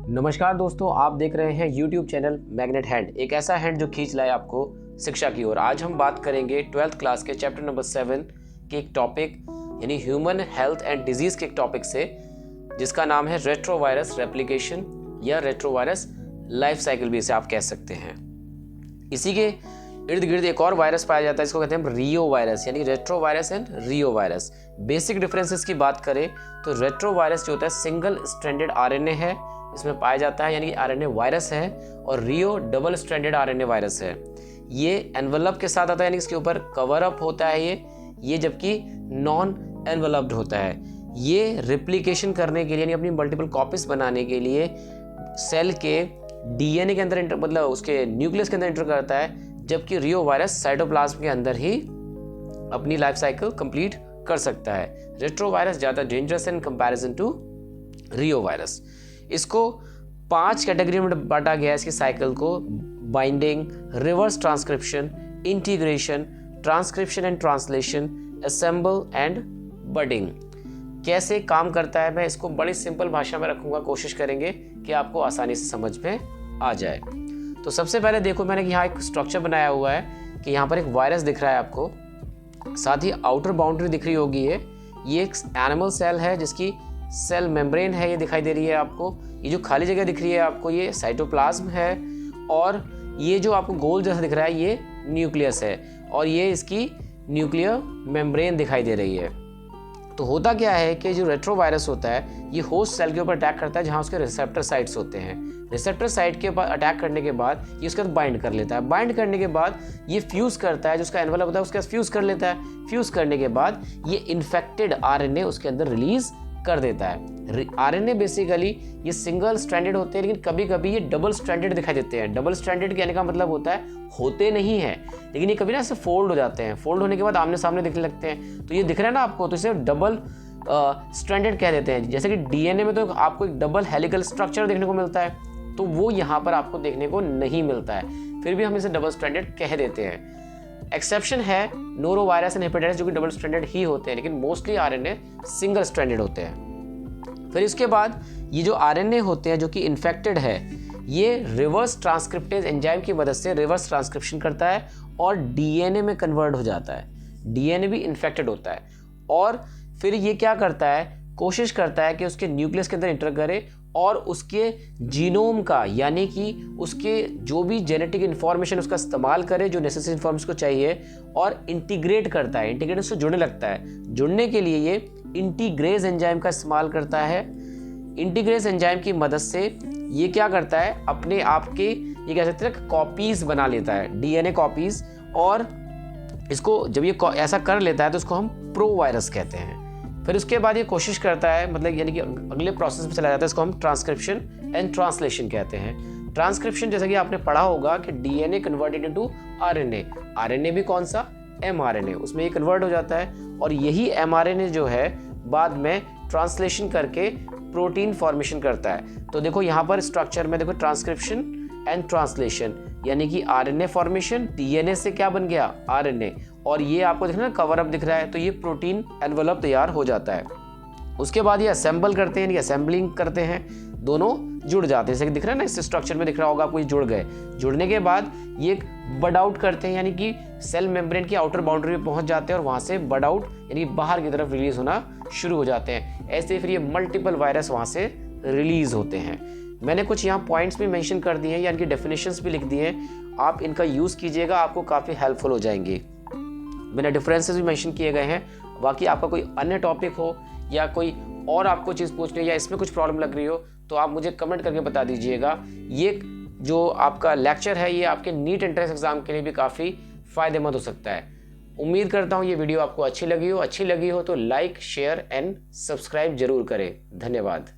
नमस्कार दोस्तों, आप देख रहे हैं YouTube चैनल मैग्नेट हैंड, एक ऐसा हैंड जो खींच लाए आपको शिक्षा की ओर। आज हम बात करेंगे 12th क्लास के चैप्टर नंबर 7 के एक टॉपिक यानी ह्यूमन हेल्थ एंड डिजीज़ के एक टॉपिक से, जिसका नाम है रेट्रोवायरस रेप्लिकेशन या रेट्रोवायरस लाइफ साइकिल भी इसे आप कह सकते हैं। इसी के इर्द गिर्द एक और वायरस पाया जाता है, इसको कहते हैं रियो वायरस यानी retrovirus and Rio virus. Basic differences की बात करें तो रेट्रोवायरस जो होता है सिंगल स्ट्रैंडेड आरएनए है, इसमें पाया जाता है यानी आरएनए वायरस है, और रियो डबल स्ट्रैंडेड आरएनए वायरस है। ये एनवलप के साथ आता है यानी इसके ऊपर कवर अप होता है ये जबकि नॉन एनवलप्ड होता है। ये रिप्लिकेशन करने के लिए यानी अपनी मल्टीपल कॉपीज बनाने के लिए सेल के डीएनए के अंदर मतलब उसके न्यूक्लियस के अंदर एंटर करता है, जबकि रियो वायरस साइटोप्लाज्म के अंदर ही अपनी लाइफ साइकिल कंप्लीट कर सकता है। रेट्रोवायरस ज़्यादा dangerous in comparison to reovirus. इसको 5 कैटेगरी में बांटा गया है इसकी साइकिल को: binding, reverse transcription, integration, transcription and translation, assemble and budding. कैसे काम करता है मैं इसको बड़ी सिंपल भाषा में रखूंगा, कोशिश करेंगे कि आपको आसानी से समझ में आ जाए। तो सबसे पहले देखो, मैंने यहाँ एक स्ट्रक्चर बनाया हुआ है कि यहाँ पर एक वायरस दिख रहा है आपको, साथ ही आउटर बाउंड्री दिख रही होगी। ये एक एनिमल सेल है जिसकी सेल मेम्ब्रेन है, ये दिखाई दे रही है आपको। ये जो खाली जगह दिख रही है आपको ये साइटोप्लाज्म है, और ये जो आपको गोल जैसा दिख रहा है ये न्यूक्लियस है, और ये इसकी न्यूक्लियर मेम्ब्रेन दिखाई दे रही है। तो होता क्या है कि जो रेट्रोवायरस होता है ये होस्ट सेल के ऊपर अटैक करता है जहाँ उसके रिसेप्टर साइट्स होते हैं। रिसेप्टर साइट के ऊपर अटैक करने के बाद ये उसके साथ बाइंड कर लेता है। बाइंड करने के बाद ये फ्यूज़ करता है, जो उसका एनवलप होता है उसके साथ फ्यूज़ कर लेता है। फ्यूज़ करने के बाद ये इन्फेक्टेड आरएनए उसके अंदर रिलीज कर देता है। आरएनए बेसिकली ये सिंगल स्ट्रैंडेड होते हैं, लेकिन कभी कभी ये डबल स्ट्रैंडेड दिखाई देते हैं। डबल स्ट्रैंडेड कहने का मतलब होता है होते नहीं है, लेकिन ये कभी ना ऐसे फोल्ड हो जाते हैं। फोल्ड होने के बाद आमने सामने दिखने लगते हैं। तो ये दिख रहा है ना आपको, तो इसे डबल स्ट्रैंडेड कह देते हैं। जैसे कि डीएनए में तो आपको एक डबल हेलिकल स्ट्रक्चर देखने को मिलता है, तो वो यहाँ पर आपको देखने को नहीं मिलता है, फिर भी हम इसे डबल स्ट्रैंडेड कह देते हैं। एक्सेप्शन है नोरोवायरस एंड हेपेटाइटिस जो कि डबल स्ट्रैंडेड ही होते हैं, लेकिन मोस्टली आरएनए सिंगल स्ट्रैंडेड होते हैं। फिर इसके बाद ये जो आरएनए होते हैं जो कि इन्फेक्टेड है, ये रिवर्स ट्रांसक्रिप्टेज एंजाइम की मदद से रिवर्स ट्रांसक्रिप्शन करता है और डीएनए में कन्वर्ट हो जाता है। डीएनए भी इन्फेक्टेड होता है, और फिर ये क्या करता है, कोशिश करता है कि उसके न्यूक्लियस के अंदर इंटर करे और उसके जीनोम का यानी कि उसके जो भी जेनेटिक इन्फॉर्मेशन उसका इस्तेमाल करे, जो नेसेसरी इन्फॉर्मेशन को चाहिए, और इंटीग्रेट करता है। इंटीग्रेट उससे जुड़ने लगता है। जुड़ने के लिए ये इंटीग्रेज एंजाइम का इस्तेमाल करता है। इंटीग्रेज एंजाइम की मदद से ये क्या करता है, अपने आप के ये कह सकते हैं कॉपीज बना लेता है, डीएनए कॉपीज। और इसको जब ये ऐसा कर लेता है तो इसको हम प्रोवायरस कहते हैं। फिर उसके बाद ये कोशिश करता है, मतलब यानी कि अगले प्रोसेस में चला जाता है, इसको हम ट्रांसक्रिप्शन एंड ट्रांसलेशन कहते हैं। ट्रांसक्रिप्शन जैसा कि आपने पढ़ा होगा कि DNA converted into RNA. RNA भी कौन सा, एमआरएनए, उसमें ये कन्वर्ट हो जाता है, और यही एमआरएनए जो है बाद में ट्रांसलेशन करके प्रोटीन फॉर्मेशन करता है। तो देखो यहाँ पर स्ट्रक्चर में देखो, ट्रांसक्रिप्शन एंड ट्रांसलेशन यानी कि आरएनए फॉर्मेशन, डीएनए से क्या बन गया, आरएनए, और ये आपको दिख रहा है कवर अप दिख रहा है, तो ये प्रोटीन एनवलप तैयार हो जाता है। उसके बाद ये असेंबल करते हैं, यानी असेंबलिंग करते हैं, दोनों जुड़ जाते हैं। जैसे कि दिख रहा है ना, इस स्ट्रक्चर में दिख रहा होगा आपको, ये जुड़ गए। जुड़ने के बाद ये बड आउट करते हैं, यानी कि सेल मेम्ब्रेन की आउटर बाउंड्री पे पहुंच जाते हैं और वहां से बड आउट यानी बाहर की तरफ रिलीज होना शुरू हो जाते हैं। ऐसे फिर ये मल्टीपल वायरस वहां से रिलीज होते हैं। मैंने कुछ यहाँ पॉइंट्स भी मेंशन कर दिए हैं, यानी कि डेफिनेशंस भी लिख दिए हैं, आप इनका यूज़ कीजिएगा, आपको काफ़ी हेल्पफुल हो जाएंगे। मैंने डिफरेंसेस भी मेंशन किए गए हैं। बाकी आपका कोई अन्य टॉपिक हो या कोई और आपको चीज़ पूछनी हो या इसमें कुछ प्रॉब्लम लग रही हो, तो आप मुझे कमेंट करके बता दीजिएगा। ये जो आपका लेक्चर है ये आपके नीट एंट्रेंस एग्जाम के लिए भी काफ़ी फ़ायदेमंद हो सकता है। उम्मीद करता हूँ ये वीडियो आपको अच्छी लगी हो तो लाइक, शेयर एंड सब्सक्राइब जरूर करें। धन्यवाद।